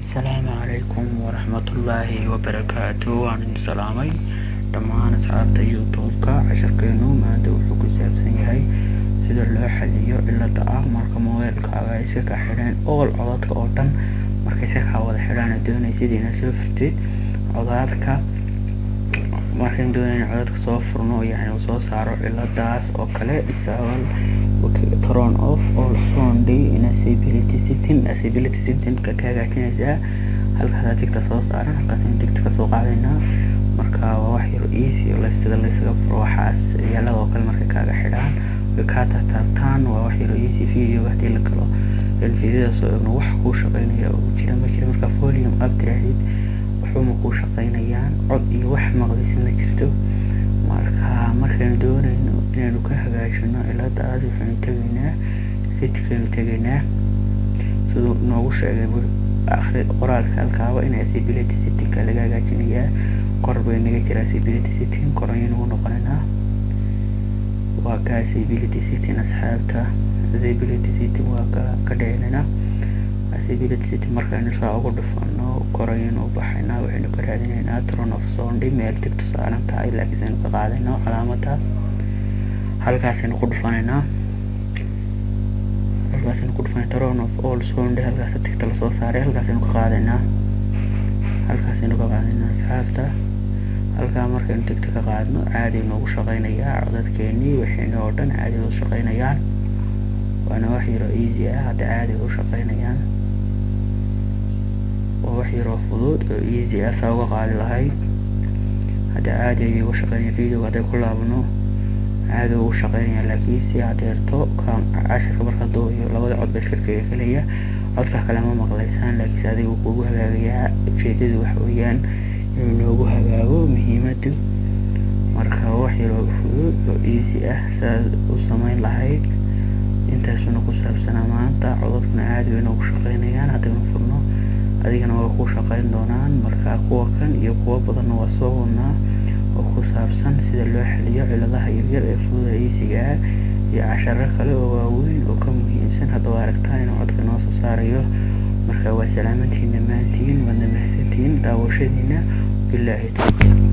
Asalaamu calaykum waraxmatullaahi wabarakaatu. Waan idin salaamay dhammaan asxaabta YouTube-ka. Casharkeenu maanta wuxuu ku saabsan yahay sida loo xalliyo cilada ah marka moobilkaaga ay iska xidhaan codadka oo dhan. Markay iska wada xidhaan doonaysid inaad soo furtid codadka, markaan doonayn codadka soo furno yani soo saaro ciladaas oo kale isagoo turn off all sound in accessibility setting ka hagaajinaysa halkaas tigta soo saaran halkaas tigta ka soo qaadayna. marka waa wax yar easy oo la isaga furo waxaas yaalada oo kale markay kaaga xidhaan way ka taabtaan. waa wax yar easy video hadii la galo videoda soo wax ku shaqeynaya oo jira marka volume up tiraahid wuxuu ku shaqeynayaan cod iyo wax maqleysin ma jirto. markaan doonayno inaan ka hagaajino ciladaas waxaan tegaynaa sidoo noogu sheegay qoraalka halkaaba in accessibility setting ka laga hagaajinayaa. qorbay naga jira accessibility setting qoraynu noqonaynaa waa ka accessibility setting asxaabta. accessibility setting waa ka dhaynana accessibility setting markaan soo ugu dhufano qoraynu baxayna waxaynu ka raadinaynaa turn off sound meel tigta saaran tahay laakiin ka qaadayno calaamada halkaas aynu ku dhufanaynaa turn off all sound halkaas tigta la soo saaray halkaas aynu ka qaadaynaa asxaabta. halkaa markaynu tigta ka qaadno caadi noogu shaqeynayaa codadkeennii waxayna oo dhan caadi u shaqeynayaan. waana wax yar easy ah hadda caadi u shaqeynayaan. waa wax yar fudud oo easy ah saa uga qaadi lahayd hadda caadi ayay uga shaqeynayaan. video hadday ku laabno caadi ugu shaqeynayaan laakiin si adeerto casharka marka dooyo labada cod ba iska kaleya codka kale ma maqlaysaan laakiin adigu kugu hagaagayaa. ujeedadu waxa weeyaan inuu noogu hagaago muhiimadu. marka wax yar fudud oo easy ah saa u samayn lahayd intaasuna ku saabsanaa maanta. codadkuna caadi bay noogu shaqeynayaan haddaynu furno adigana waa ku shaqeyn doonaan. marka kuwa kan iyo kuwa badan waa soo wadnaa oo ku saabsan sida loo xalliyo ciladaha yaryar ee fudud easy-ga ah iyo casharo kale oo waaweyn oo ka muhiimsan. haddaba aragtaan inuu codka noo soo saarayo. marka waa salaamantiin dhammaantiin waadna mahadsantiin daawashadiina. bilaahi tawfiiq.